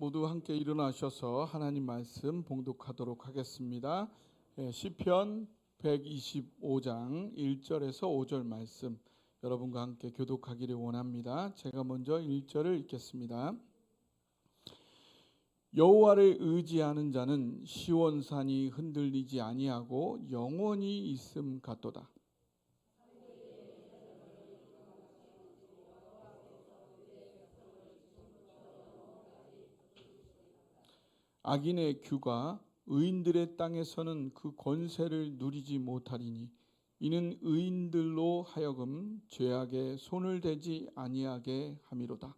모두 함께 일어나셔서 하나님 말씀 봉독하도록 하겠습니다. 시편 125장 1절에서 5절 말씀 여러분과 함께 교독하기를 원합니다. 제가 먼저 1절을 읽겠습니다. 여호와를 의지하는 자는 시온산이 흔들리지 아니하고 영원히 있음 같도다. 악인의 규가 의인들의 땅에서는 그 권세를 누리지 못하리니 이는 의인들로 하여금 죄악에 손을 대지 아니하게 함이로다.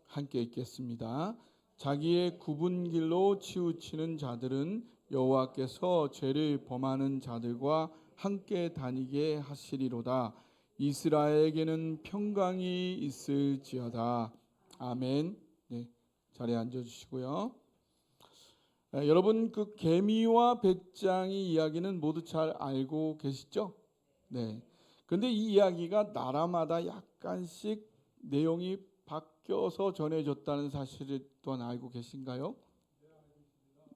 함께 읽겠습니다. 자기의 굽은 길로 치우치는 자들은 여호와께서 죄를 범하는 자들과 함께 다니게 하시리로다. 이스라엘에게는 평강이 있을지어다. 아멘. 네, 자리에 앉아주시고요. 여러분 그 개미와 배짱이 이야기는 모두 잘 알고 계시죠? 네. 근데 이 이야기가 나라마다 약간씩 내용이 바뀌어서 전해졌다는 사실을 또한 알고 계신가요?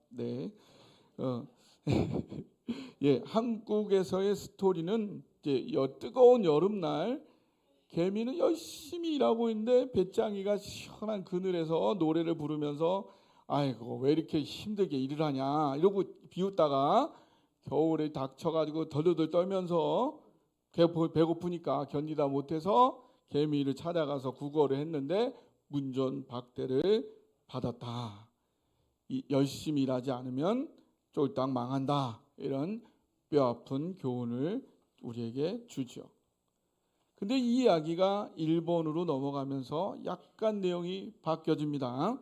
네. 예, 한국에서의 스토리는 이제 뜨거운 여름날 개미는 열심히 일하고 있는데 배짱이가 시원한 그늘에서 노래를 부르면서 아이고 왜 이렇게 힘들게 일을 하냐 이러고 비웃다가 겨울에 닥쳐가지고 덜덜덜 떨면서 배고프니까 견디다 못해서 개미를 찾아가서 구걸을 했는데 문전박대를 받았다. 열심히 일하지 않으면 쫄딱 망한다. 이런 뼈아픈 교훈을 우리에게 주죠. 근데 이 이야기가 1번으로 넘어가면서 약간 내용이 바뀌어집니다.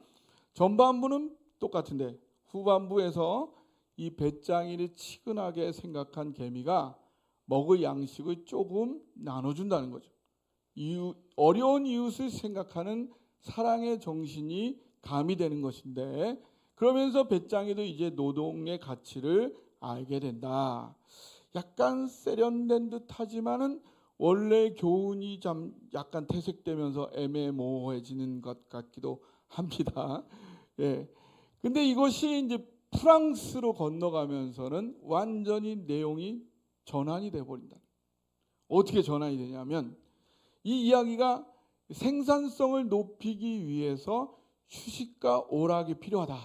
전반부는 똑같은데 후반부에서 이 배짱이를 치근하게 생각한 개미가 먹을 양식을 조금 나눠준다는 거죠. 어려운 이웃을 생각하는 사랑의 정신이 가미되는 것인데 그러면서 배짱이도 이제 노동의 가치를 알게 된다. 약간 세련된 듯하지만은 원래 교훈이 좀 약간 퇴색되면서 애매모호해지는 것 같기도 합니다. 예. 근데 이것이 이제 프랑스로 건너가면서는 완전히 내용이 전환이 돼 버린다. 어떻게 전환이 되냐면 이 이야기가 생산성을 높이기 위해서 휴식과 오락이 필요하다.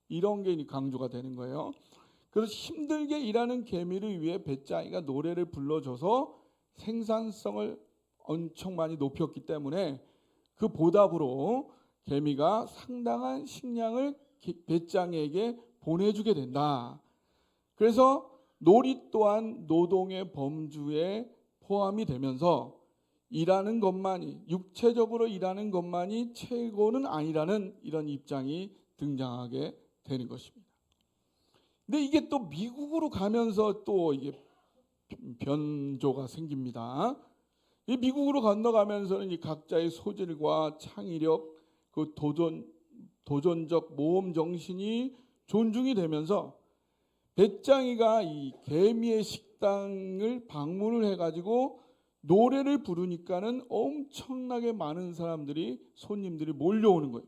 이런 게 강조가 되는 거예요. 그래서 힘들게 일하는 개미를 위해 배짱이가 노래를 불러줘서 생산성을 엄청 많이 높였기 때문에 그 보답으로 개미가 상당한 식량을 배짱이에게 보내주게 된다. 그래서 놀이 또한 노동의 범주에 포함이 되면서 일하는 것만이 육체적으로 일하는 것만이 최고는 아니라는 이런 입장이 등장하게 되는 것입니다. 근데 이게 또 미국으로 가면서 또 이게 변조가 생깁니다. 이 미국으로 건너가면서는 이 각자의 소질과 창의력, 그 도전적 모험 정신이 존중이 되면서 배짱이가 이 개미의 식당을 방문을 해가지고 노래를 부르니까는 엄청나게 많은 사람들이 손님들이 몰려오는 거예요.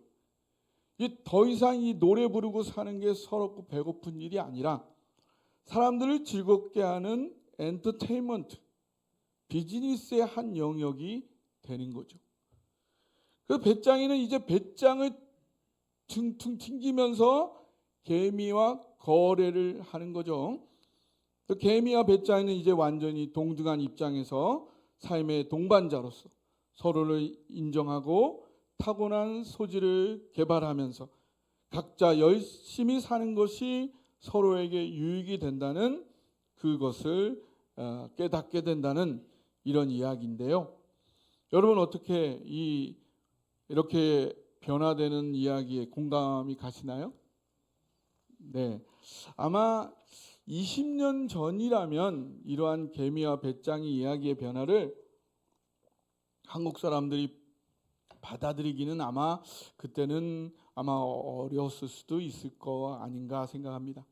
더 이상 이 노래 부르고 사는 게 서럽고 배고픈 일이 아니라 사람들을 즐겁게 하는 엔터테인먼트, 비즈니스의 한 영역이 되는 거죠. 그 배짱이는 이제 배짱을 퉁퉁 튕기면서 개미와 거래를 하는 거죠. 개미와 배짱이는 이제 완전히 동등한 입장에서 삶의 동반자로서 서로를 인정하고 타고난 소질을 개발하면서 각자 열심히 사는 것이 서로에게 유익이 된다는 그것을 깨닫게 된다는 이런 이야기인데요. 여러분 어떻게 이렇게 변화되는 이야기에 공감이 가시나요? 네, 아마 20년 전이라면 이러한 개미와 배짱이 이야기의 변화를 한국 사람들이 받아들이기는 아마 그때는 아마 어려웠을 수도 있을 거 아닌가 생각합니다.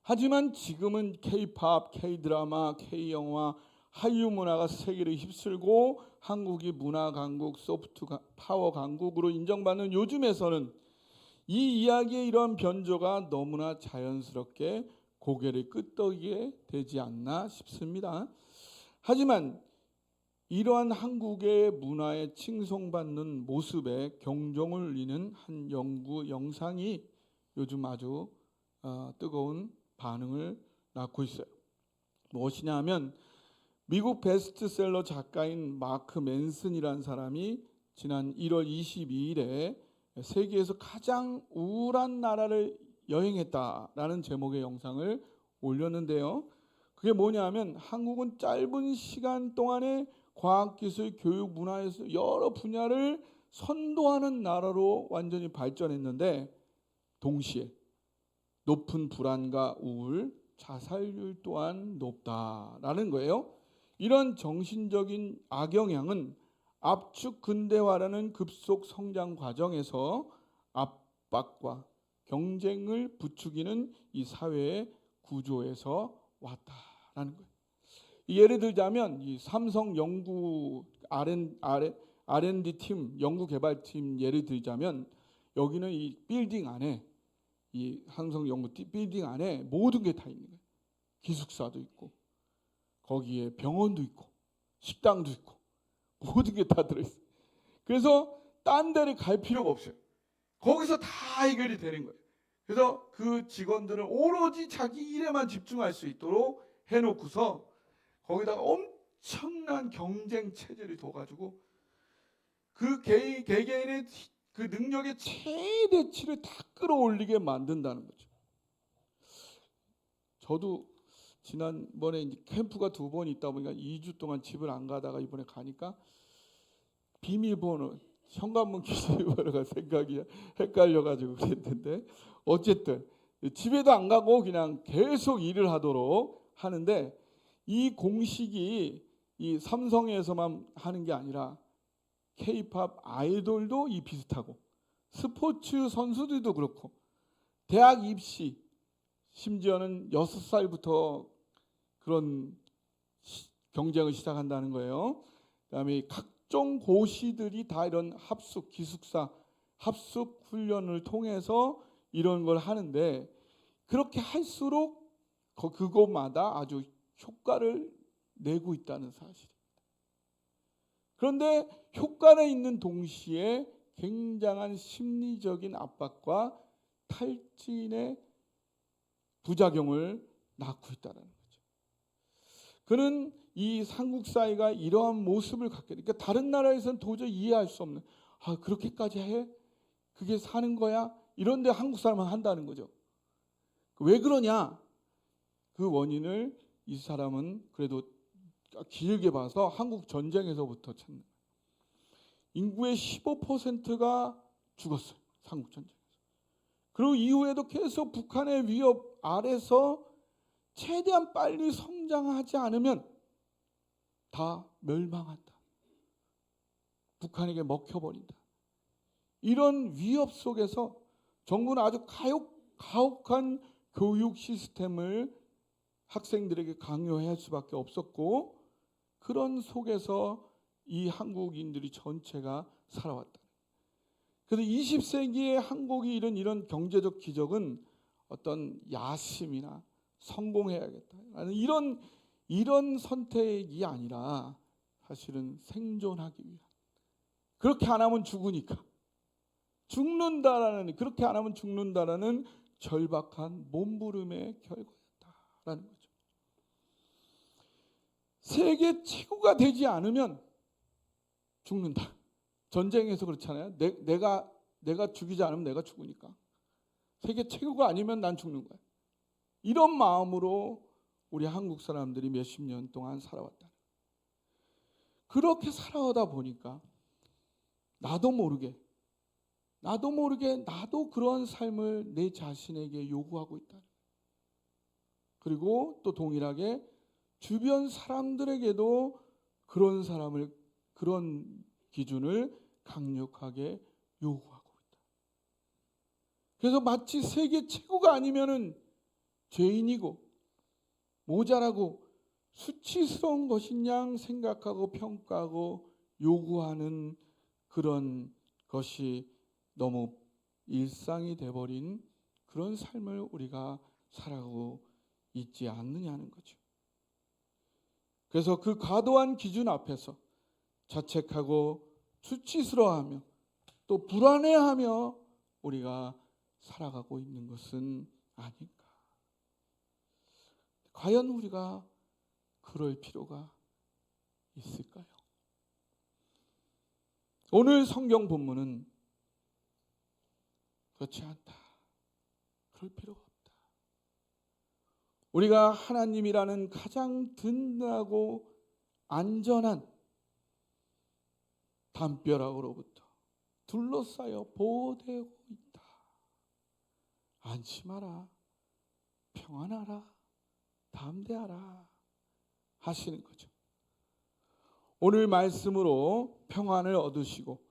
하지만 지금은 K-팝, K-드라마, K-영화 한류 문화가 세계를 휩쓸고 한국이 문화 강국, 소프트 파워 강국으로 인정받는 요즘에서는 이 이야기의 이러한 변조가 너무나 자연스럽게 고개를 끄덕이게 되지 않나 싶습니다. 하지만 이러한 한국의 문화에 칭송받는 모습에 경종을 울리는 한 연구 영상이 요즘 아주 뜨거운 반응을 낳고 있어요. 무엇이냐 하면 미국 베스트셀러 작가인 마크 맨슨이라는 사람이 지난 1월 22일에 세계에서 가장 우울한 나라를 여행했다라는 제목의 영상을 올렸는데요. 그게 뭐냐 하면 한국은 짧은 시간 동안에 과학기술, 교육, 문화에서 여러 분야를 선도하는 나라로 완전히 발전했는데 동시에 높은 불안과 우울, 자살률 또한 높다라는 거예요. 이런 정신적인 악영향은 압축 근대화라는 급속 성장 과정에서 압박과 경쟁을 부추기는 이 사회의 구조에서 왔다라는 거예요. 예를 들자면 이 삼성 연구 R&D 팀, 연구 개발팀 예를 들자면 여기는 이 빌딩 안에 이 삼성 연구 빌딩 안에 모든 게 다 있는 거예요. 기숙사도 있고 거기에 병원도 있고 식당도 있고 모든 게 다 들어있어요. 그래서 딴 데를 갈 필요가 없어요. 거기서 다 해결이 되는 거예요. 그래서 그 직원들은 오로지 자기 일에만 집중할 수 있도록 해놓고서 거기다가 엄청난 경쟁 체제를 둬가지고 그 개개인의 그 능력의 최대치를 다 끌어올리게 만든다는 거죠. 저도 지난번에 이제 캠프가 2번 있다 보니까 2주 동안 집을 안 가다가 이번에 가니까 비밀번호 현관문 기술번호가 생각이 헷갈려가지고 그랬는데 어쨌든 집에도 안 가고 그냥 계속 일을 하도록 하는데 이 공식이 이 삼성에서만 하는 게 아니라 K-팝 아이돌도 이 비슷하고 스포츠 선수들도 그렇고 대학 입시 심지어는 6살부터 그런 경쟁을 시작한다는 거예요. 그다음에 각종 고시들이 다 이런 합숙 기숙사 합숙 훈련을 통해서 이런 걸 하는데 그렇게 할수록 그곳마다 아주 효과를 내고 있다는 사실입니다. 그런데 효과는 있는 동시에 굉장한 심리적인 압박과 탈진의 부작용을 낳고 있다는 거죠. 그는 이 삼국 사회가 이러한 모습을 갖게 되니까 다른 나라에서는 도저히 이해할 수 없는 그렇게까지 해? 그게 사는 거야? 이런데 한국 사람은 한다는 거죠. 왜 그러냐? 그 원인을 이 사람은 그래도 길게 봐서 한국 전쟁에서부터 찾는 거예요. 인구의 15%가 죽었어요. 삼국 전쟁에서. 그리고 이후에도 계속 북한의 위협 아래서 최대한 빨리 성장하지 않으면 다 멸망한다. 북한에게 먹혀버린다. 이런 위협 속에서 정부는 아주 가혹한 교육 시스템을 학생들에게 강요해야 할 수밖에 없었고 그런 속에서 이 한국인들이 전체가 살아왔다. 그래서 20세기의 한국이 이런 경제적 기적은 어떤 야심이나 성공해야겠다라는 이런 선택이 아니라 사실은 생존하기 위한 그렇게 안 하면 죽으니까 그렇게 안 하면 죽는다라는 절박한 몸부림의 결과였다라는 거죠. 세계 최고가 되지 않으면 죽는다. 전쟁에서 그렇잖아요. 내가 죽이지 않으면 내가 죽으니까. 세계 최고가 아니면 난 죽는 거야. 이런 마음으로 우리 한국 사람들이 몇십 년 동안 살아왔다. 그렇게 살아오다 보니까 나도 모르게 나도 그런 삶을 내 자신에게 요구하고 있다. 그리고 또 동일하게 주변 사람들에게도 그런 기준을 강력하게 요구하고 있다. 그래서 마치 세계 최고가 아니면은 죄인이고 모자라고 수치스러운 것이냐 생각하고 평가하고 요구하는 그런 것이 너무 일상이 돼버린 그런 삶을 우리가 살아가고 있지 않느냐는 거죠. 그래서 그 과도한 기준 앞에서 자책하고 수치스러워하며 또 불안해하며 우리가 살아가고 있는 것은 아닌가. 과연 우리가 그럴 필요가 있을까요? 오늘 성경 본문은 그렇지 않다. 그럴 필요가 없다. 우리가 하나님이라는 가장 든든하고 안전한 담벼락으로부터 둘러싸여 보호되고 있다. 안심하라, 평안하라, 담대하라 하시는 거죠. 오늘 말씀으로 평안을 얻으시고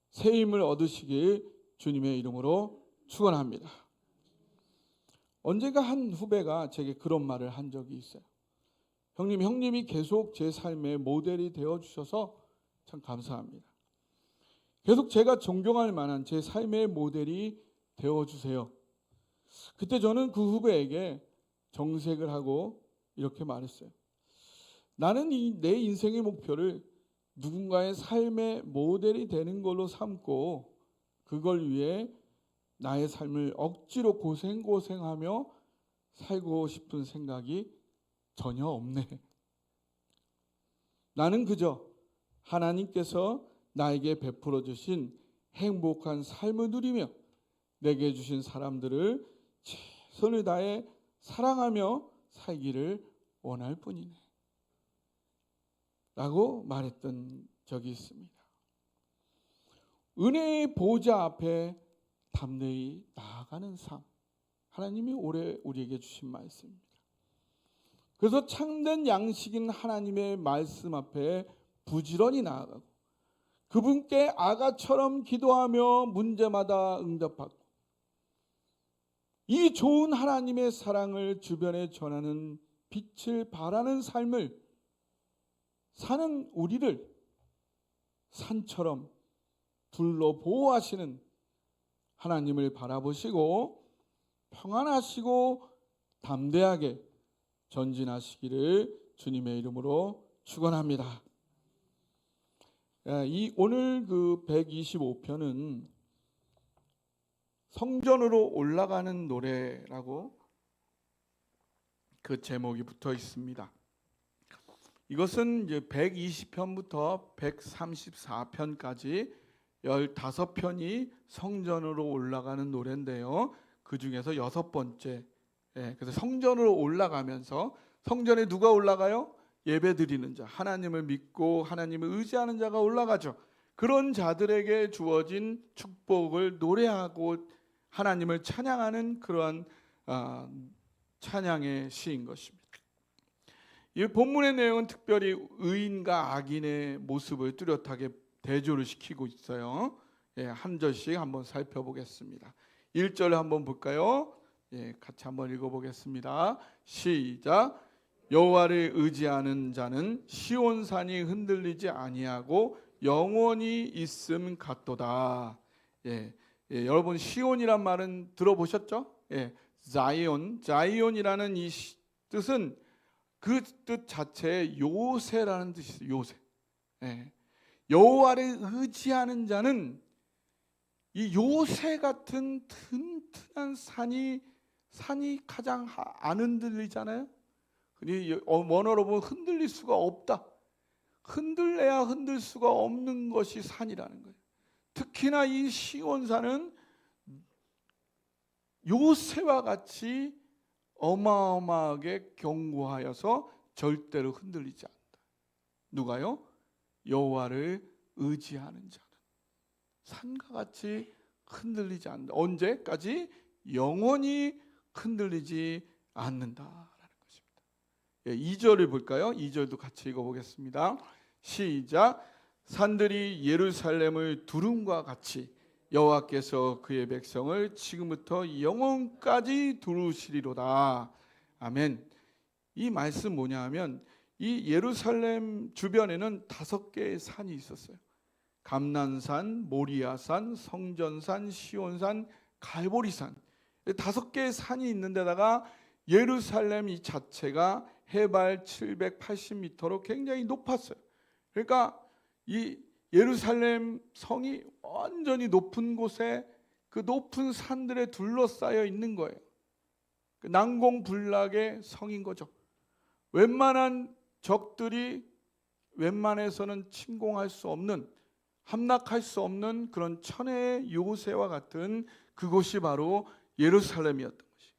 새 힘을 얻으시길 주님의 이름으로 축원합니다. 언젠가 한 후배가 제게 그런 말을 한 적이 있어요. 형님이 계속 제 삶의 모델이 되어주셔서 참 감사합니다. 계속 제가 존경할 만한 제 삶의 모델이 되어주세요. 그때 저는 그 후배에게 정색을 하고 이렇게 말했어요. 나는 내 인생의 목표를 누군가의 삶의 모델이 되는 걸로 삼고 그걸 위해 나의 삶을 억지로 고생하며 살고 싶은 생각이 전혀 없네. 나는 그저 하나님께서 나에게 베풀어 주신 행복한 삶을 누리며 내게 주신 사람들을 최선을 다해 사랑하며 살기를 원할 뿐이네 라고 말했던 적이 있습니다. 은혜의 보좌 앞에 담대히 나아가는 삶, 하나님이 올해 우리에게 주신 말씀입니다. 그래서 참된 양식인 하나님의 말씀 앞에 부지런히 나아가고 그분께 아가처럼 기도하며 문제마다 응답받고 이 좋은 하나님의 사랑을 주변에 전하는 빛을 발하는 삶을 사는 우리를 산처럼 둘러 보호하시는 하나님을 바라보시고 평안하시고 담대하게 전진하시기를 주님의 이름으로 축원합니다. 오늘 그 125편은 성전으로 올라가는 노래라고 그 제목이 붙어 있습니다. 이것은 이제 120편부터 134편까지 15편이 성전으로 올라가는 노래인데요. 그 중에서 6번째. 그래서 성전으로 올라가면서 성전에 누가 올라가요? 예배드리는 자, 하나님을 믿고 하나님을 의지하는 자가 올라가죠. 그런 자들에게 주어진 축복을 노래하고 하나님을 찬양하는 그러한 찬양의 시인 것입니다. 이 본문의 내용은 특별히 의인과 악인의 모습을 뚜렷하게 대조를 시키고 있어요. 한 절씩 한번 살펴보겠습니다. 1절 한번 볼까요? 같이 한번 읽어보겠습니다. 시작. 여호와를 의지하는 자는 시온산이 흔들리지 아니하고 영원히 있음 같도다. 여러분 시온이란 말은 들어보셨죠? 자이온이라는 이 뜻은 그 뜻 자체에 요새라는 뜻이 있어요. 요새. 여호와를 의지하는 자는 이 요새 같은 튼튼한 산이 가장 안 흔들리잖아요. 원어로 보면 흔들릴 수가 없다. 흔들려야 흔들 수가 없는 것이 산이라는 거예요. 특히나 이 시온산은 요새와 같이 어마어마하게 견고하여서 절대로 흔들리지 않는다. 누가요? 여호와를 의지하는 자는 산과 같이 흔들리지 않는다. 언제까지? 영원히 흔들리지 않는다라는 것입니다. 2절을 볼까요? 2절도 같이 읽어보겠습니다. 시작. 산들이 예루살렘을 두름과 같이 여호와께서 그의 백성을 지금부터 영원까지 두루시리로다. 아멘. 이 말씀 뭐냐 하면 이 예루살렘 주변에는 5개의 산이 있었어요. 감난산, 모리아산, 성전산, 시온산, 갈보리산. 5개의 산이 있는 데다가 예루살렘 이 자체가 해발 780m로 굉장히 높았어요. 그러니까 이 예루살렘 성이 완전히 높은 곳에 그 높은 산들에 둘러싸여 있는 거예요. 난공불락의 성인 거죠. 웬만한 적들이 웬만해서는 침공할 수 없는, 함락할 수 없는 그런 천혜의 요새와 같은 그곳이 바로 예루살렘이었던 것이에요.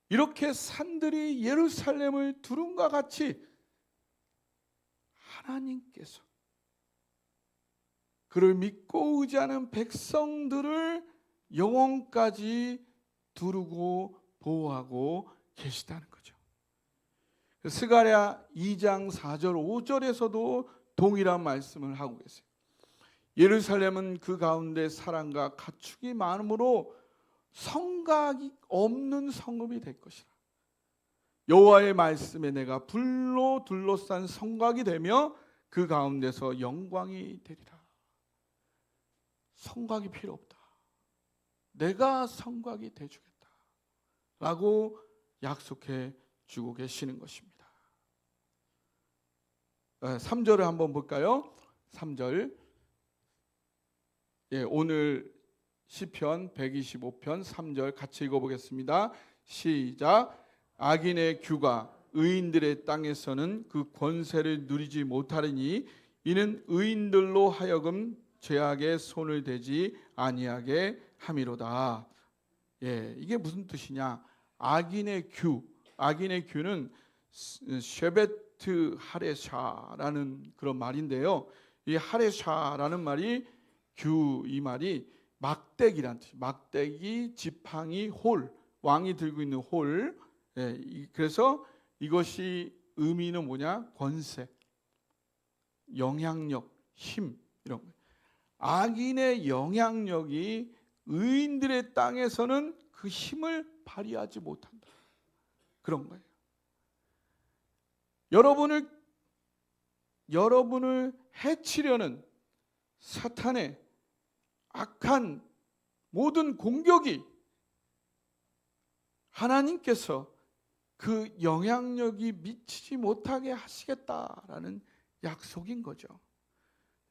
이렇게 산들이 예루살렘을 두른과 같이 하나님께서 그를 믿고 의지하는 백성들을 영원까지 두르고 보호하고 계시다는 거죠. 스가랴 2장 4절 5절에서도 동일한 말씀을 하고 계세요. 예루살렘은 그 가운데 사랑과 가축이 많으므로 성곽이 없는 성읍이 될 것이라. 여호와의 말씀에 내가 불로 둘러싼 성곽이 되며 그 가운데서 영광이 되리라. 성곽이 필요 없다. 내가 성곽이 되주겠다 라고 약속해 주고 계시는 것입니다. 3절을 한번 볼까요? 3절. 오늘 시편 125편 3절 같이 읽어보겠습니다. 시작. 악인의 규가 의인들의 땅에서는 그 권세를 누리지 못하리니 이는 의인들로 하여금 죄악의 손을 대지 아니하게 함이로다. 이게 무슨 뜻이냐? 악인의 규는 쉐베트 하레샤라는 그런 말인데요. 이 하레샤라는 말이 이 말이 막대기란 뜻. 막대기, 지팡이, 홀, 왕이 들고 있는 홀. 그래서 이것이 의미는 뭐냐? 권세, 영향력, 힘 이런 거예요. 악인의 영향력이 의인들의 땅에서는 그 힘을 발휘하지 못한다. 그런 거예요. 여러분을 해치려는 사탄의 악한 모든 공격이 하나님께서 그 영향력이 미치지 못하게 하시겠다라는 약속인 거죠.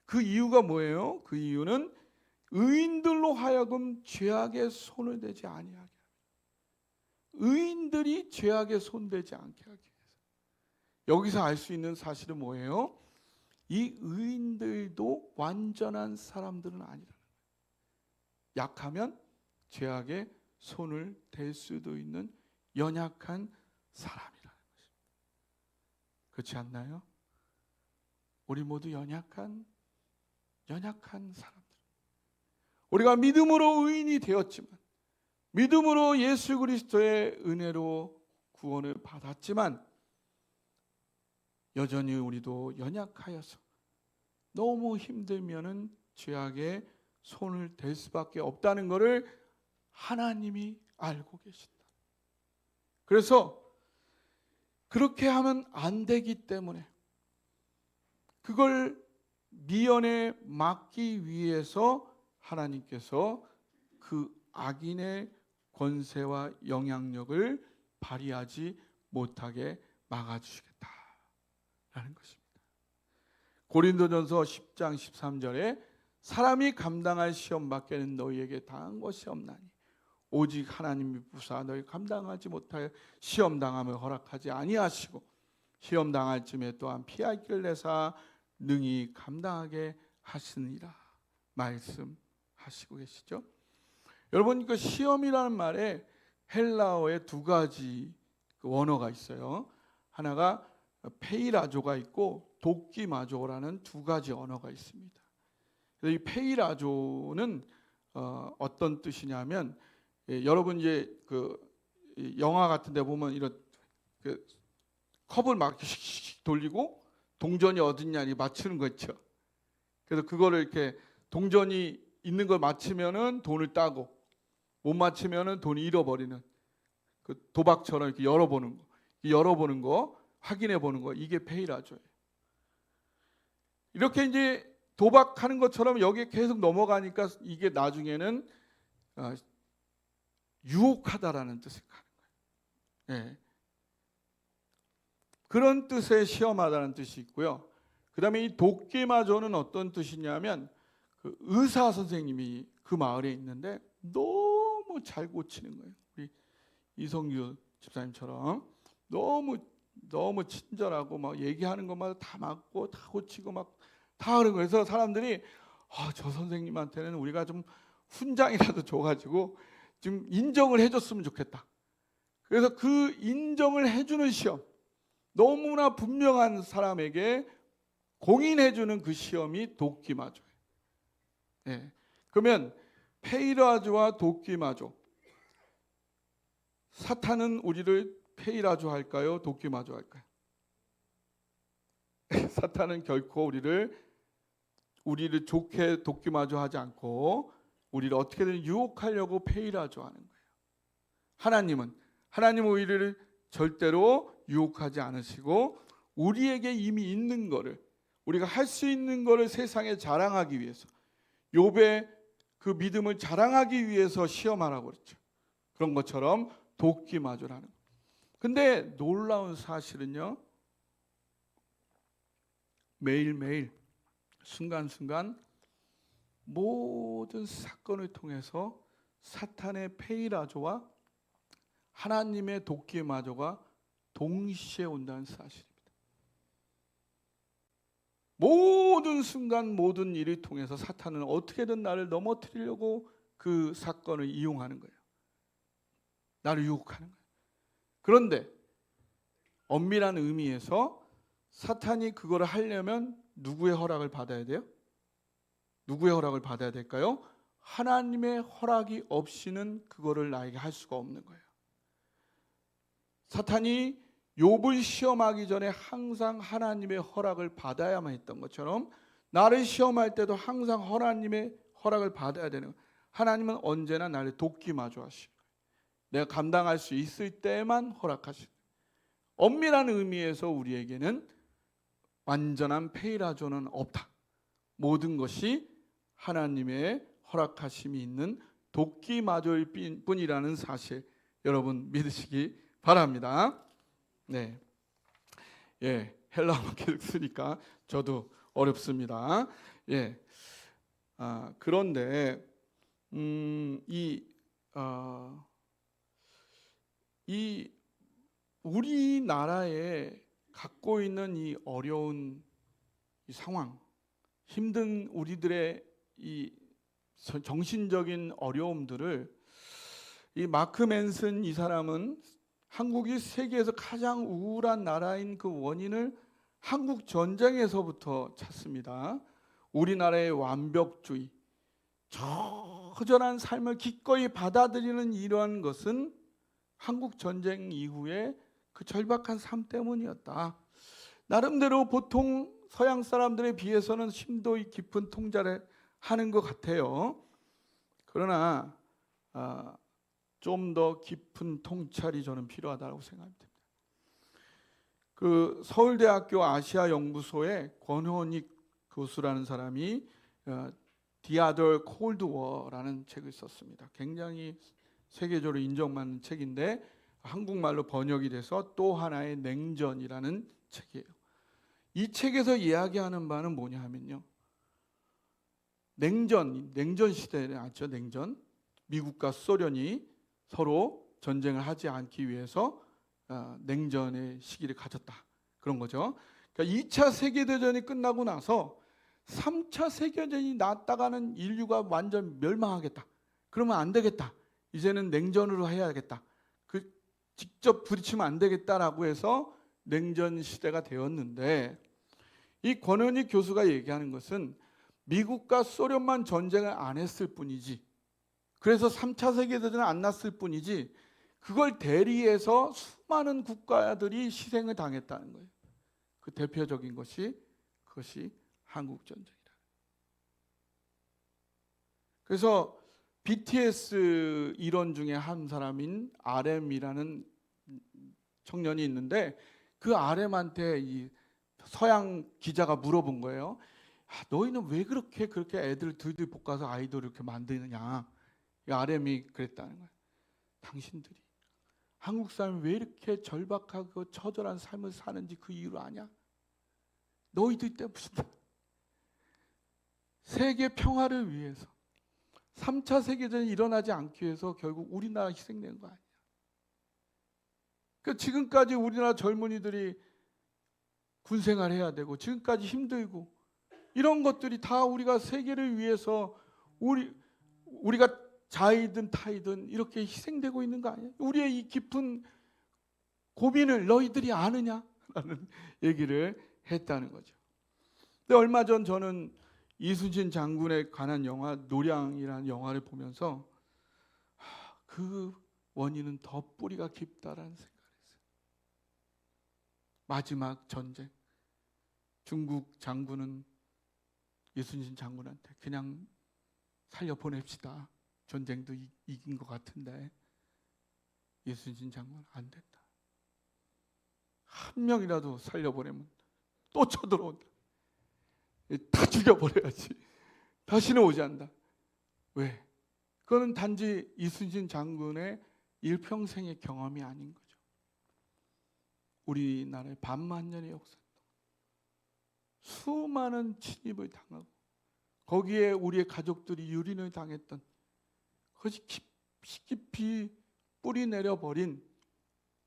그 이유가 뭐예요? 그 이유는 의인들로 하여금 죄악의 손을 대지 아니하게, 의인들이 죄악의 손대지 않게 하기 위해서. 여기서 알 수 있는 사실은 뭐예요? 이 의인들도 완전한 사람들은 아니라는 거예요. 약하면 죄악의 손을 댈 수도 있는 연약한 사람이라는 것입니다. 그렇지 않나요? 우리 모두 연약한 사람들. 우리가 믿음으로 의인이 되었지만, 믿음으로 예수 그리스도의 은혜로 구원을 받았지만 여전히 우리도 연약하여서 너무 힘들면은 죄악의 손을 댈 수밖에 없다는 것을 하나님이 알고 계신다. 그래서 그렇게 하면 안 되기 때문에 그걸 미연에 막기 위해서 하나님께서 그 악인의 권세와 영향력을 발휘하지 못하게 막아주시겠다라는 것입니다. 고린도전서 10장 13절에 사람이 감당할 시험 밖에는 너희에게 당한 것이 없나니 오직 하나님이 부사 너희 감당하지 못하여 시험 당함을 허락하지 아니하시고 시험 당할 쯤에 또한 피할 길을 내사 능히 감당하게 하시느니라 말씀하시고 계시죠. 여러분, 그 시험이라는 말에 헬라어에 2가지 원어가 있어요. 하나가 페이라조가 있고 도끼마조라는 2가지 언어가 있습니다. 이 페이라조는 어떤 뜻이냐면, 여러분 이제 그 영화 같은 데 보면 이런 그 컵을 막 돌리고 동전이 어딨냐 맞추는 거 있죠. 그래서 그거를 이렇게 동전이 있는 걸 맞추면은 돈을 따고 못 맞추면은 돈이 잃어버리는 그 도박처럼 이렇게 열어보는 거 확인해 보는 거, 이게 페이라조예요. 이렇게 이제 도박하는 것처럼 여기에 계속 넘어가니까 이게 나중에는 유혹하다라는 뜻을 가는 거예요. 예. 그런 뜻의 시험하다는 뜻이 있고요. 그 다음에 이 도끼마조는 어떤 뜻이냐면, 그 의사 선생님이 그 마을에 있는데 너무 잘 고치는 거예요. 우리 이성규 집사님처럼 너무 친절하고 막 얘기하는 것마다 다 맞고 다 고치고 막 다 그런 거예요. 그래서 사람들이 저 선생님한테는 우리가 좀 훈장이라도 줘가지고 좀 인정을 해줬으면 좋겠다. 그래서 그 인정을 해주는 시험, 너무나 분명한 사람에게 공인해주는 그 시험이 도끼마조예요. 네. 그러면 페이라조와 도끼마조, 사탄은 우리를 페이라조 할까요? 도끼마조 할까요? 사탄은 결코 우리를 좋게 도끼마조 하지 않고 우리를 어떻게든 유혹하려고 페이라조 하는 거예요. 하나님은 우리를 절대로 유혹하지 않으시고 우리에게 이미 있는 거를, 우리가 할 수 있는 거를 세상에 자랑하기 위해서, 욥의 그 믿음을 자랑하기 위해서 시험하라고 그랬죠. 그런 것처럼 도끼마조라는 거예요. 근데 놀라운 사실은요, 매일매일 순간순간 모든 사건을 통해서 사탄의 페이라조와 하나님의 도끼마조가 동시에 온다는 사실입니다. 모든 순간 모든 일을 통해서 사탄은 어떻게든 나를 넘어뜨리려고 그 사건을 이용하는 거예요. 나를 유혹하는 거예요. 그런데 엄밀한 의미에서 사탄이 그거를 하려면 누구의 허락을 받아야 돼요? 누구의 허락을 받아야 될까요? 하나님의 허락이 없이는 그거를 나에게 할 수가 없는 거예요. 사탄이 욥을 시험하기 전에 항상 하나님의 허락을 받아야만 했던 것처럼 나를 시험할 때도 항상 하나님의 허락을 받아야 되는 거예요. 하나님은 언제나 나를 도끼마조 하시고 내가 감당할 수 있을 때만 허락하시고, 엄밀한 의미에서 우리에게는 완전한 페이라조는 없다. 모든 것이 하나님의 허락하심이 있는 도끼마조일 뿐이라는 사실, 여러분 믿으시기 바랍니다. 네, 헬라어 계속 쓰니까 저도 어렵습니다. 그런데 이 우리나라에 갖고 있는 이 어려운 이 상황, 힘든 우리들의 이 정신적인 어려움들을, 이 마크 맨슨 이 사람은 한국이 세계에서 가장 우울한 나라인 그 원인을 한국 전쟁에서부터 찾습니다. 우리나라의 완벽주의, 처절한 삶을 기꺼이 받아들이는 이러한 것은 한국 전쟁 이후에 그 절박한 삶 때문이었다. 나름대로 보통 서양 사람들에 비해서는 심도 깊은 통찰을 하는 것 같아요. 그러나 좀 더 깊은 통찰이 저는 필요하다고 생각합니다. 그 서울대학교 아시아연구소의 권원익 교수라는 사람이 The Other Cold War라는 책을 썼습니다. 굉장히 세계적으로 인정받는 책인데 한국말로 번역이 돼서 또 하나의 냉전이라는 책이에요. 이 책에서 이야기하는 바는 뭐냐 하면요, 냉전 시대에 아죠. 냉전, 미국과 소련이 서로 전쟁을 하지 않기 위해서 냉전의 시기를 가졌다, 그런 거죠. 그러니까 2차 세계대전이 끝나고 나서 3차 세계대전이 났다가는 인류가 완전 멸망하겠다. 그러면 안 되겠다. 이제는 냉전으로 해야겠다. 직접 부딪히면 안 되겠다라고 해서 냉전 시대가 되었는데, 이 권은희 교수가 얘기하는 것은 미국과 소련만 전쟁을 안 했을 뿐이지, 그래서 3차 세계대전은 안 났을 뿐이지, 그걸 대리해서 수많은 국가들이 희생을 당했다는 거예요. 그 대표적인 것이 그것이 한국 전쟁이다. 그래서 BTS 일원 중에 한 사람인 RM이라는 청년이 있는데, 그 RM한테 이 서양 기자가 물어본 거예요. 너희는 왜 그렇게 애들을 들들 볶아서 아이돌을 이렇게 만드느냐. 이 RM이 그랬다는 거예요. 당신들이 한국 사람이 왜 이렇게 절박하고 처절한 삶을 사는지 그 이유를 아냐? 너희들 때문이다. 세계 평화를 위해서 3차 세계전이 일어나지 않기 위해서 결국 우리나라 희생된 거 아니야. 그러니까 지금까지 우리나라 젊은이들이 군생활 해야 되고 지금까지 힘들고 이런 것들이 다 우리가 세계를 위해서 우리가 자이든 타이든 이렇게 희생되고 있는 거 아니야? 우리의 이 깊은 고민을 너희들이 아느냐라는 얘기를 했다는 거죠. 근데 얼마 전 저는 이순신 장군에 관한 영화 노량이라는 영화를 보면서 그 원인은 더 뿌리가 깊다라는 생각을 했어요. 마지막 전쟁, 중국 장군은 이순신 장군한테 그냥 살려보냅시다. 전쟁도 이긴 것 같은데 이순신 장군 안 된다. 한 명이라도 살려보내면 또 쳐들어온다. 다 죽여버려야지. 다시는 오지 않는다. 왜? 그거는 단지 이순신 장군의 일평생의 경험이 아닌 거죠. 우리나라의 반만년의 역사 수많은 침입을 당하고 거기에 우리의 가족들이 유린을 당했던 그것이 깊이 뿌리 내려버린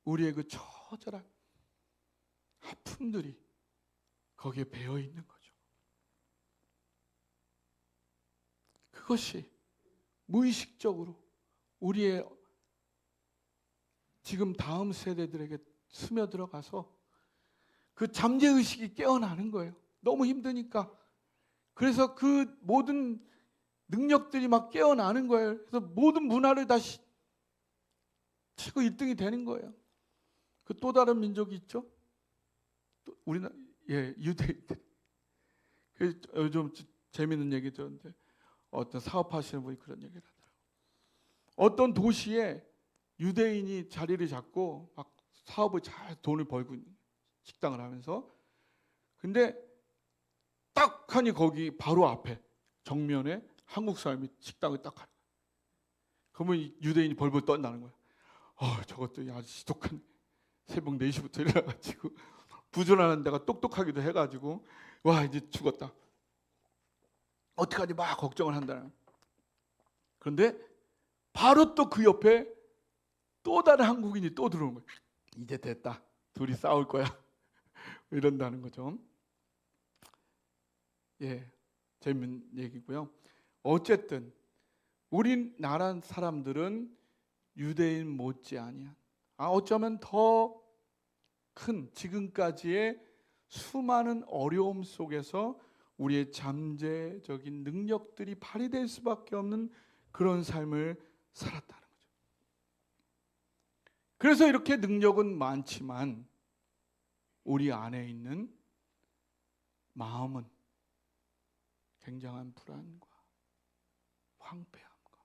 우리의 그 처절한 아픔들이 거기에 배어 있는 거죠. 그것이 무의식적으로 우리의 지금 다음 세대들에게 스며들어가서 그 잠재의식이 깨어나는 거예요. 너무 힘드니까. 그래서 그 모든 능력들이 막 깨어나는 거예요. 그래서 모든 문화를 다 치고 1등이 되는 거예요. 그 또 다른 민족이 있죠. 우리나라 유대인들. 요즘 재미있는 얘기 들었는데 어떤 사업하시는 분이 그런 얘기를 하더라고요. 어떤 도시에 유대인이 자리를 잡고 막 사업을 잘 돈을 벌고 있는 식당을 하면서 근데 딱 하니 거기 바로 앞에 정면에 한국 사람이 식당을 딱 하는 거예요. 그러면 유대인이 벌벌 떤다는 거예요. 저것도 아주 지독한 새벽 4시부터 일어나가지고 부존하는 데가 똑똑하기도 해가지고 와 이제 죽었다. 어떡하지 막 걱정을 한다는 거예요. 그런데 바로 또 그 옆에 또 다른 한국인이 또 들어오는 거예요. 이제 됐다. 둘이 싸울 거야. 이런다는 거죠. 재밌는 얘기고요. 어쨌든 우리나라 사람들은 유대인 못지 아니한 어쩌면 더 큰 지금까지의 수많은 어려움 속에서 우리의 잠재적인 능력들이 발휘될 수밖에 없는 그런 삶을 살았다는 거죠. 그래서 이렇게 능력은 많지만 우리 안에 있는 마음은 굉장한 불안과 황폐함과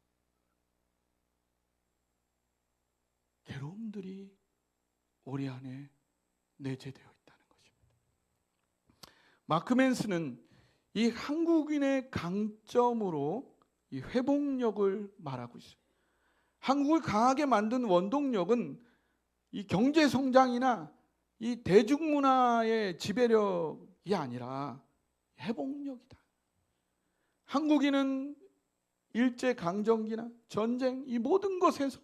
괴로움들이 우리 안에 내재되어 있다는 것입니다. 마크 맨스는 이 한국인의 강점으로 이 회복력을 말하고 있어요. 한국을 강하게 만든 원동력은 이 경제 성장이나 이 대중문화의 지배력이 아니라 회복력이다. 한국인은 일제강점기나 전쟁 이 모든 것에서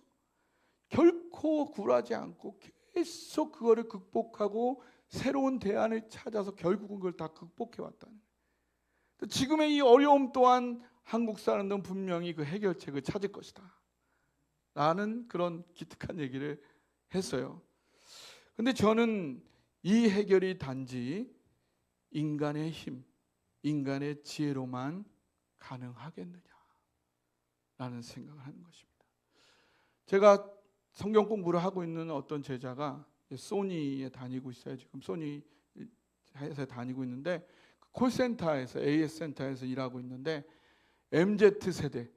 결코 굴하지 않고 계속 그거를 극복하고 새로운 대안을 찾아서 결국은 그걸 다 극복해 왔다는 거예요. 지금의 이 어려움 또한 한국 사람들은 분명히 그 해결책을 찾을 것이다 라는 그런 기특한 얘기를 했어요. 근데 저는 이 해결이 단지 인간의 힘, 인간의 지혜로만 가능하겠느냐 라는 생각을 하는 것입니다. 제가 성경 공부를 하고 있는 어떤 제자가 소니에 다니고 있어요. 지금 소니 회사에 다니고 있는데 콜센터에서 AS 센터에서 일하고 있는데 MZ 세대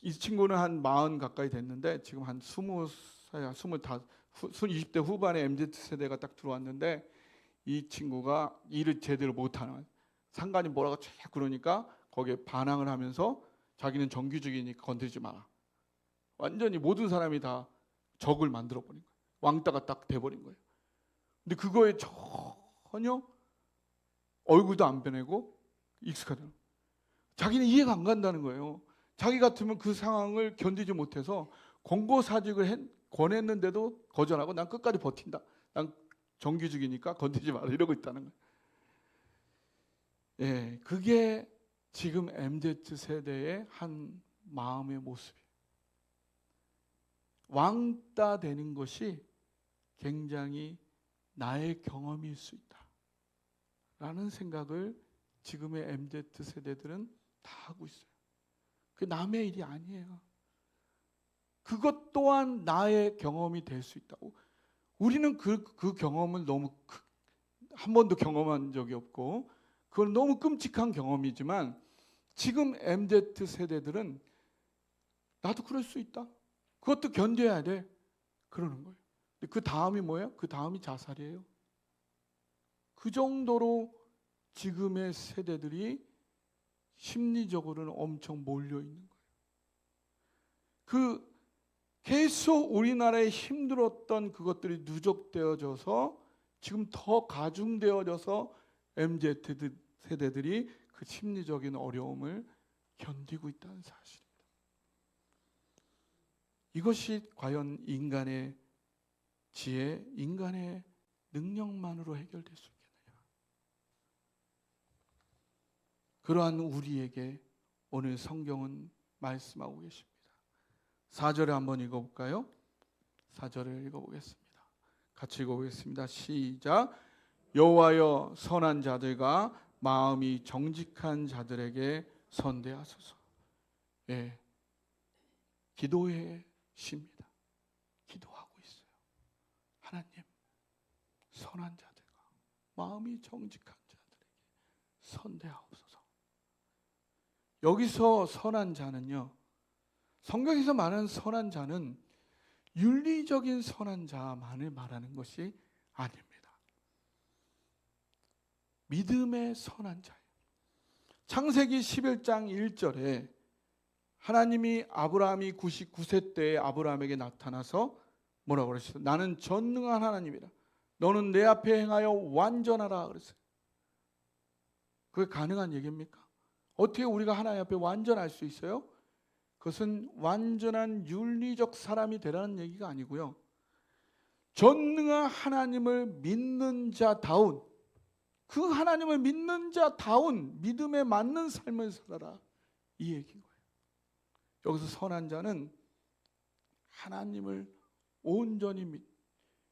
이 친구는 한 40 가까이 됐는데 지금 한 20대 후반에 MZ 세대가 딱 들어왔는데 이 친구가 일을 제대로 못하는, 상관이 뭐라고 쫙 그러니까 거기에 반항을 하면서 자기는 정규직이니까 건드리지 마라. 완전히 모든 사람이 다 적을 만들어버린 거예요. 왕따가 딱 돼버린 거예요. 근데 그거에 전혀 얼굴도 안 변하고 익숙하잖아요. 자기는 이해가 안 간다는 거예요. 자기 같으면 그 상황을 견디지 못해서 권고사직을 권했는데도 거절하고 난 끝까지 버틴다. 난 정규직이니까 건드리지 마라 이러고 있다는 거예요. 예, 그게 지금 MZ세대의 한 마음의 모습이에요. 왕따 되는 것이 굉장히 나의 경험일 수 있다 라는 생각을 지금의 MZ세대들은 다 하고 있어요. 그게 남의 일이 아니에요. 그것 또한 나의 경험이 될 수 있다고. 우리는 그 경험을 너무 한 번도 경험한 적이 없고 그건 너무 끔찍한 경험이지만 지금 MZ세대들은 나도 그럴 수 있다. 그것도 견뎌야 돼. 그러는 거예요. 그 다음이 뭐예요? 그 다음이 자살이에요. 그 정도로 지금의 세대들이 심리적으로는 엄청 몰려 있는 거예요. 계속 우리나라에 힘들었던 그것들이 누적되어져서 지금 더 가중되어져서 MZ 세대들이 그 심리적인 어려움을 견디고 있다는 사실입니다. 이것이 과연 인간의 지혜, 인간의 능력만으로 해결될 수 있겠느냐. 그러한 우리에게 오늘 성경은 말씀하고 계십니다. 4절에 한번 읽어볼까요? 4절을 읽어보겠습니다. 같이 읽어보겠습니다. 시작. 여호와여 선한 자들과 마음이 정직한 자들에게 선대하소서. 예, 기도의 시입니다. 기도하고 있어요. 하나님, 선한 자들과 마음이 정직한 자들에게 선대하옵소서. 여기서 선한 자는요, 성경에서 말하는 선한 자는 윤리적인 선한 자만을 말하는 것이 아닙니다. 믿음의 선한 자예요. 창세기 11장 1절에 하나님이 아브라함이 99세 때에 아브라함에게 나타나서 뭐라고 그러셨어요? 나는 전능한 하나님이라. 너는 내 앞에 행하여 완전하라 그랬어요. 그게 가능한 얘기입니까? 어떻게 우리가 하나님 앞에 완전할 수 있어요? 그것은 완전한 윤리적 사람이 되라는 얘기가 아니고요. 전능한 하나님을 믿는 자다운, 그 하나님을 믿는 자다운 믿음에 맞는 삶을 살아라, 이 얘기인 거예요. 여기서 선한 자는 하나님을 온전히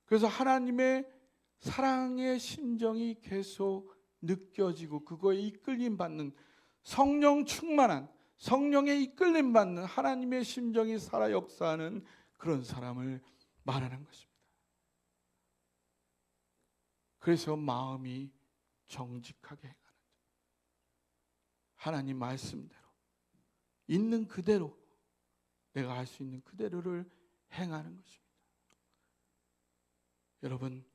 그래서 하나님의 사랑의 심정이 계속 느껴지고 그거에 이끌림 받는, 성령 충만한, 성령에 이끌림 받는 하나님의 심정이 살아 역사하는 그런 사람을 말하는 것입니다. 그래서 마음이 정직하게 행하는 자, 하나님 말씀대로 있는 그대로, 내가 할 수 있는 그대로를 행하는 것입니다. 여러분,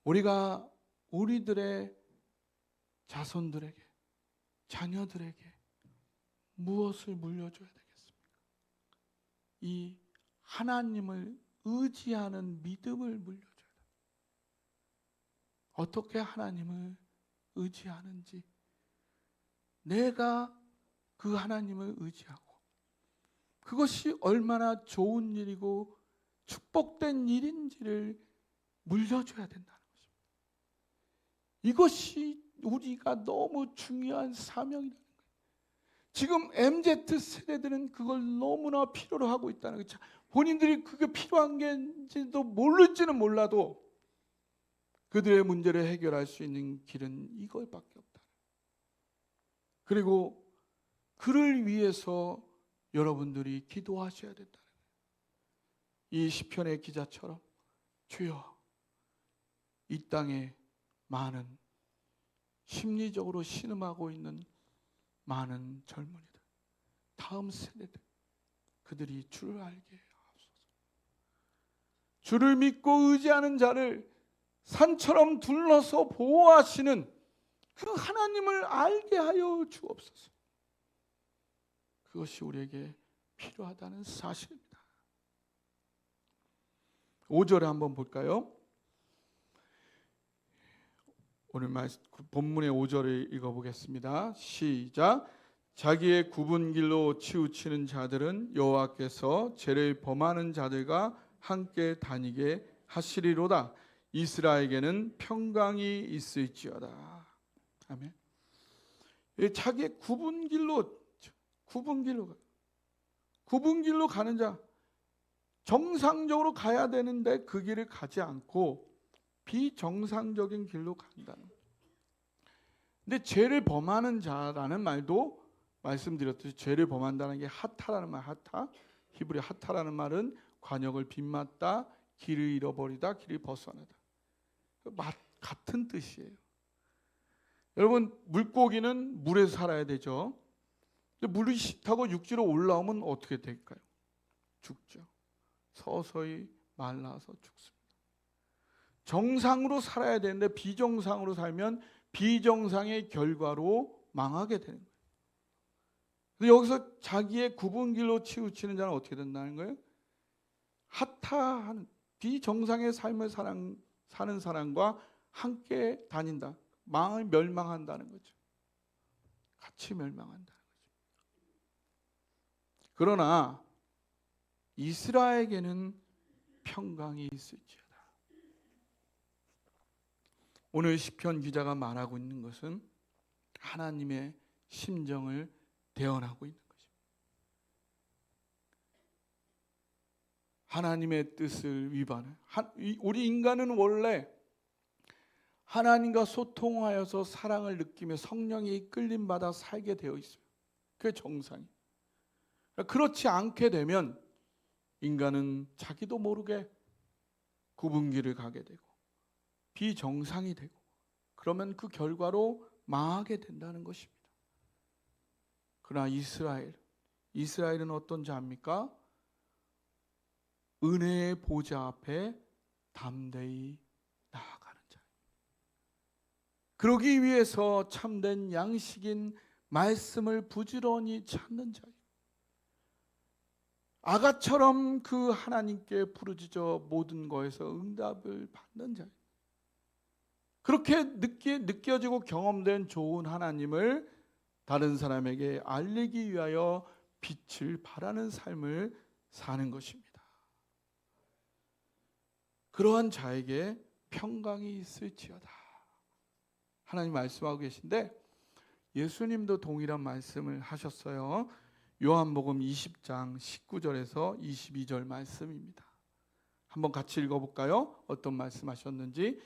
우리가 우리들의 자손들에게, 자녀들에게 무엇을 물려줘야 되겠습니까? 이 하나님을 의지하는 믿음을 물려줘야 됩니다. 어떻게 하나님을 의지하는지, 내가 그 하나님을 의지하고 그것이 얼마나 좋은 일이고 축복된 일인지를 물려줘야 된다는 것입니다. 이것이 우리가 너무 중요한 사명이라는 거예요. 지금 MZ 세대들은 그걸 너무나 필요로 하고 있다는 거죠. 본인들이 그게 필요한 게인지도 모를지는 몰라도 그들의 문제를 해결할 수 있는 길은 이것밖에 없다. 그리고 그를 위해서 여러분들이 기도하셔야 된다는 거예요. 이 시편의 기자처럼 주여, 이 땅에 많은 심리적으로 신음하고 있는 많은 젊은이들, 다음 세대들, 그들이 주를 알게 하옵소서. 주를 믿고 의지하는 자를 산처럼 둘러서 보호하시는 그 하나님을 알게 하여 주옵소서. 그것이 우리에게 필요하다는 사실입니다. 5절에 한번 볼까요? 오늘 본문의 5절을 읽어보겠습니다. 시작. 자기의 굽은 길로 치우치는 자들은 여호와께서 죄를 범하는 자들과 함께 다니게 하시리로다. 이스라엘에게는 평강이 있을지어다. 아멘. 자기의 굽은 길로 가는 자, 정상적으로 가야 되는데 그 길을 가지 않고 비정상적인 길로 간다는 거예요. 근데 죄를 범하는 자라는 말도 말씀드렸듯이 죄를 범한다는 게 하타라는 말, 하타. 히브리 하타라는 말은 관역을 빗맞다, 길을 잃어버리다, 길을 벗어나다. 같은 뜻이에요. 여러분, 물고기는 물에서 살아야 되죠. 근데 물이 타고 육지로 올라오면 어떻게 될까요? 죽죠. 서서히 말라서 죽습니다. 정상으로 살아야 되는데 비정상으로 살면 비정상의 결과로 망하게 되는 거예요. 근데 여기서 자기의 굽은 길로 치우치는 자는 어떻게 된다는 거예요? 하타하는 비정상의 삶을 사는 사람과 함께 다닌다. 멸망한다는 거죠. 같이 멸망한다는 거죠. 그러나 이스라엘에게는 평강이 있을지어다. 오늘 시편 기자가 말하고 있는 것은 하나님의 심정을 대언하고 있는 것입니다. 하나님의 뜻을 위반해. 우리 인간은 원래 하나님과 소통하여서 사랑을 느끼며 성령이 이끌림받아 살게 되어 있어요. 그게 정상이에요. 그렇지 않게 되면 인간은 자기도 모르게 굽은 길을 가게 되고 비정상이 되고, 그러면 그 결과로 망하게 된다는 것입니다. 그러나 이스라엘은 어떤 자입니까? 은혜의 보좌 앞에 담대히 나아가는 자입니다. 그러기 위해서 참된 양식인 말씀을 부지런히 찾는 자입니다. 아가처럼 그 하나님께 부르짖어 모든 것에서 응답을 받는 자입니다. 그렇게 느껴지고 경험된 좋은 하나님을 다른 사람에게 알리기 위하여 빛을 발하는 삶을 사는 것입니다. 그러한 자에게 평강이 있을지어다. 하나님 말씀하고 계신데 예수님도 동일한 말씀을 하셨어요. 요한복음 20장 19절에서 22절 말씀입니다. 한번 같이 읽어볼까요? 어떤 말씀하셨는지.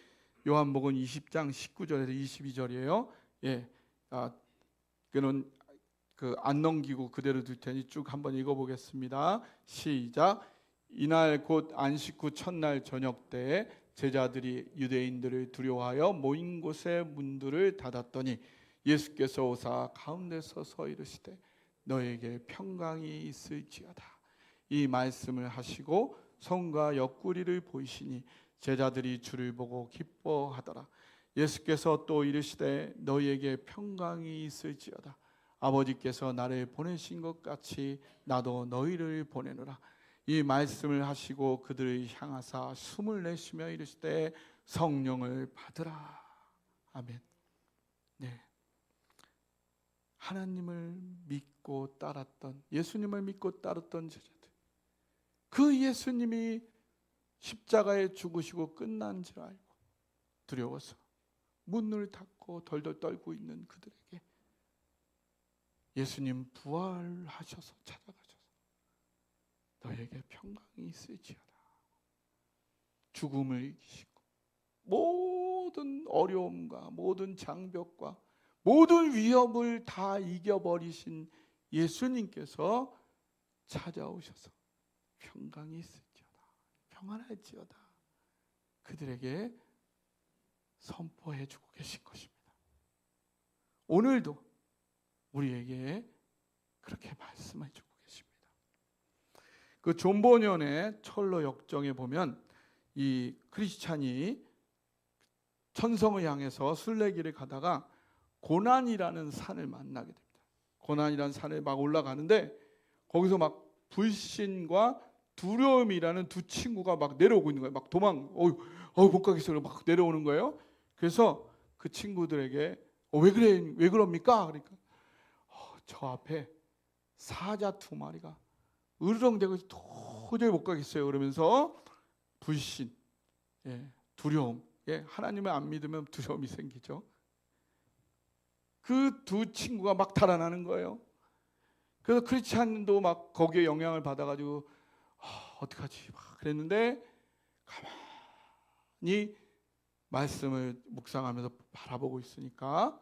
요한복음 20장 19절에서 22절이에요. 그는 안 넘기고 그대로 둘 테니 쭉 한번 읽어보겠습니다. 시작. 이날 곧 안식 후 첫날 저녁 때에 제자들이 유대인들을 두려워하여 모인 곳에 문들을 닫았더니 예수께서 오사 가운데 서서 이르시되 너에게 평강이 있을지어다. 이 말씀을 하시고 성과 옆구리를 보이시니 제자들이 주를 보고 기뻐하더라. 예수께서 또 이르시되 너희에게 평강이 있을지어다. 아버지께서 나를 보내신 것 같이 나도 너희를 보내노라. 이 말씀을 하시고 그들을 향하사 숨을 내쉬며 이르시되 성령을 받으라. 아멘. 네. 하나님을 믿고 따랐던, 예수님을 믿고 따랐던 제자들, 그 예수님이 십자가에 죽으시고 끝난 줄 알고 두려워서 문을 닫고 덜덜 떨고 있는 그들에게 예수님 부활하셔서 찾아가셔서 너에게 평강이 있을지어다. 죽음을 이기시고 모든 어려움과 모든 장벽과 모든 위협을 다 이겨버리신 예수님께서 찾아오셔서 평강이 있을지어다, 평안할지어다 그들에게 선포해 주고 계신 것입니다. 오늘도 우리에게 그렇게 말씀해 주고 계십니다. 그 존 버년의 철로 역정에 보면 이 크리스찬이 천성을 향해서 순례길을 가다가 고난이라는 산을 만나게 됩니다. 고난이라는 산을 막 올라가는데 거기서 막 불신과 두려움이라는 두 친구가 막 내려오고 있는 거예요. 막 못 가겠어요. 막 내려오는 거예요. 그래서 그 친구들에게 왜 그럽니까? 그러니까 저 앞에 사자 두 마리가 으르렁대고 도저히 못 가겠어요. 그러면서 불신, 두려움, 하나님을 안 믿으면 두려움이 생기죠. 그 두 친구가 막 달아나는 거예요. 그래서 크리스찬도 막 거기에 영향을 받아가지고 어떡하지 막 그랬는데 가만히 말씀을 묵상하면서 바라보고 있으니까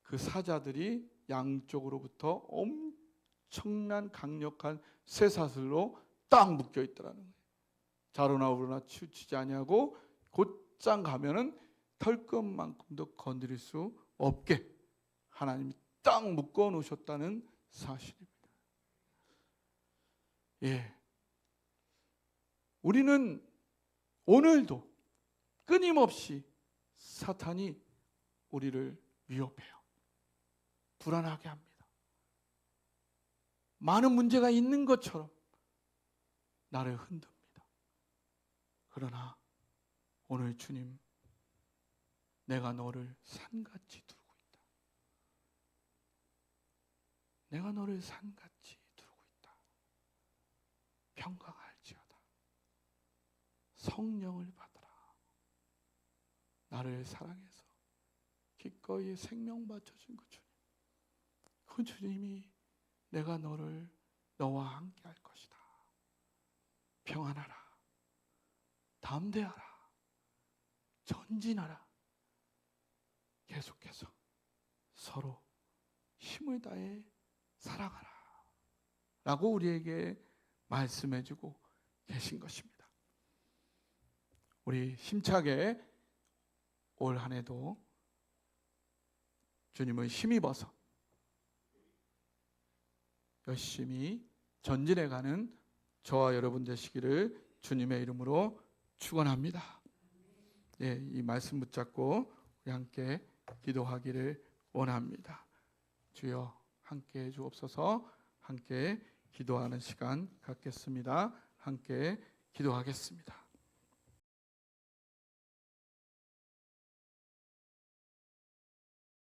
그 사자들이 양쪽으로부터 엄청난 강력한 쇠사슬로 딱 묶여 있더라는 거예요. 자로나 우로나 치우치지 아니하고 곧장 가면은 털끝만큼도 건드릴 수 없게 하나님이 딱 묶어 놓으셨다는 사실입니다. 우리는 오늘도 끊임없이 사탄이 우리를 위협해요. 불안하게 합니다. 많은 문제가 있는 것처럼 나를 흔듭니다. 그러나 오늘 주님, 내가 너를 산같이 두르고 있다. 내가 너를 산같이 두르고 있다. 평강할지어다. 성령을 받으라. 나를 사랑해서 기꺼이 생명 바쳐준 그 주님. 그 주님이 내가 너와 함께 할 것이다. 평안하라. 담대하라. 전진하라. 계속해서 서로 힘을 다해 사랑하라. 라고 우리에게 말씀해주고 계신 것입니다. 우리 힘차게 올 한 해도 주님을 힘입어서 열심히 전진해가는 저와 여러분 되시기를 주님의 이름으로 축원합니다. 이 말씀 붙잡고 우리 함께 기도하기를 원합니다. 주여 함께 주옵소서. 함께 기도하는 시간 갖겠습니다. 함께 기도하겠습니다.